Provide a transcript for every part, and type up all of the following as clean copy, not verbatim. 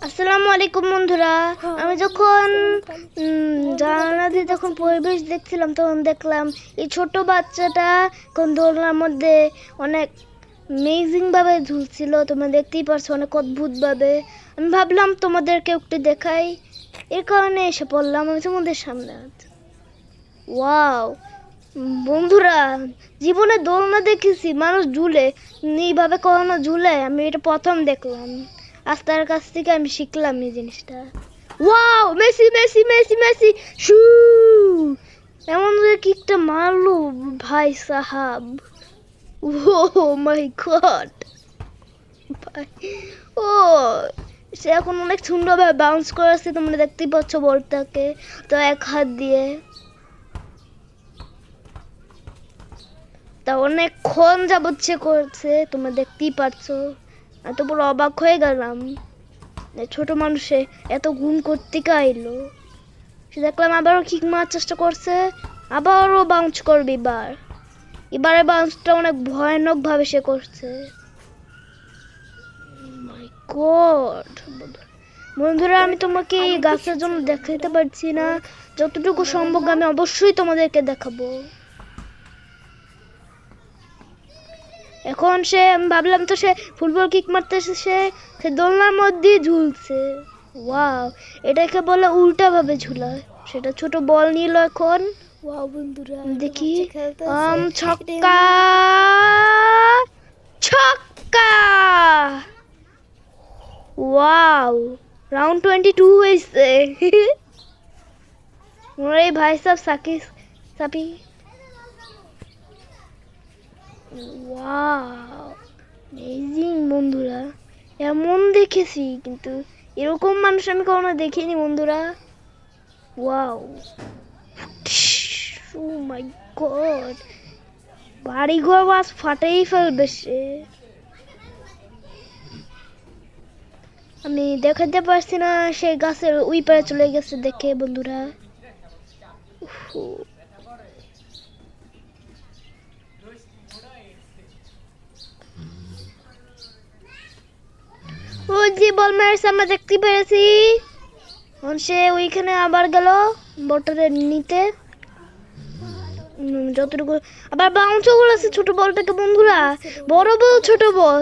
আসসালামু আলাইকুম বন্ধুরা। আমি যখন জানালা দিয়ে যখন পরিবেশ দেখছিলাম তখন দেখলাম এই ছোট বাচ্চাটা কোন দোলনার মধ্যে অনেক অ্যামেজিং ভাবে ঝুলছিল। তোমরা দেখতেই পারছো অনেক অদ্ভুত ভাবে। আমি ভাবলাম তোমাদেরকে একটু দেখাই, এর কারণে এসে পড়লাম আমি তোমাদের সামনে। ওয়াও বন্ধুরা, জীবনে দোলনা দেখেছি মানুষ ঝুলে, এইভাবে কখনো ঝুলে আমি এটা প্রথম দেখলাম। আস্তার কাছ থেকে আমি শিখলাম এই জিনিসটা। Wow, Messi Messi Messi Messi শু, এমন কিকটা মারলো ভাই সাহাব। ও মাই গড ভাই, ও সে এখন অনেক সুন্দরভাবে বাউন্স করেছে, তোমরা দেখতেই পাচ্ছ বলটাকে। তো এক হাত দিয়ে তা অনেকক্ষণ যাবত সে করছে, তোমরা দেখতেই পারছো। এত বড় অবাক হয়ে গেলাম, ছোট মানুষে এত গুণ করতে আইলো। সে দেখলাম আবারও কিক মারার চেষ্টা করছে, আবারও বাউন্স করবে। এবারে বাউন্সটা অনেক ভয়ানক ভাবে সে করছে। মাই গড বন্ধুরা, আমি তোমাকে এই গাছের জন্য দেখাতে পারছি না, যতটুকু সম্ভব আমি অবশ্যই তোমাদেরকে দেখাবো। এখন সে, আমি ভাবলাম তো সে ফুটবল কিক মারতেছে, সে দোলনার মধ্যে ঝুলছে। ওয়াও, এটাকে বলে উল্টা ভাবে ঝুলা। সেটা ছোট বল নিল এখন। ওয়াও বন্ধুরা, দেখি ছক্কা ছক্কা। ওয়াও, রাউন্ড 22 হয়েছে। ওরে ভাই সব সাপি। ওয়াও অ্যামেজিং বন্ধুরা, এমন দেখেছি কিন্তু এরকম মানুষ আমি কখনো দেখিনি বন্ধুরা। ওয়াও, ও মাই গড, বাড়ি ঘর বাস ফাটাই ফেলবে সে। আমি দেখাতে পারছি না, সে গাছের ওই পারে চলে গেছে দেখে বন্ধুরা। ওই যে বল মেরেছে আমরা দেখতে পেরেছি। সে ওইখানে আবার গেল বলটাকে নিতে, যতটুকু আবার বাউন্সও করেছে ছোট বলটাকে বন্ধুরা। বড় বল ছোট বল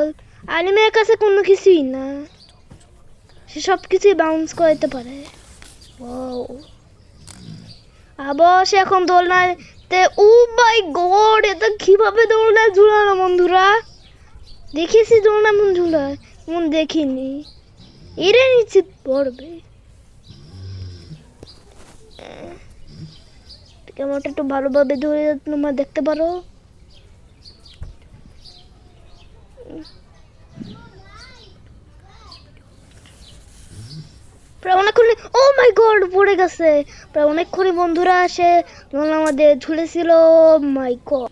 আলিমের কাছে কোনো কিছুই না, সে সব কিছুই বাউন্স করতে পারে। আবার সে এখন দোলনাতে, ও মাই গড, এটা কিভাবে দোলনায় ঝুলানো বন্ধুরা। দেখেছি দোলনা মন ঝুলায়, মন দেখিনি। এরে নিচে পড়বে। ক্যামেরাটা একটু ভালোভাবে ধরে তোমরা দেখতে পারো। প্রায় অনেকক্ষণ, ও মাই গড, পড়ে গেছে। প্রায় অনেকক্ষণই বন্ধুরা সে আমাদের ঝুলেছিল। মাই গড।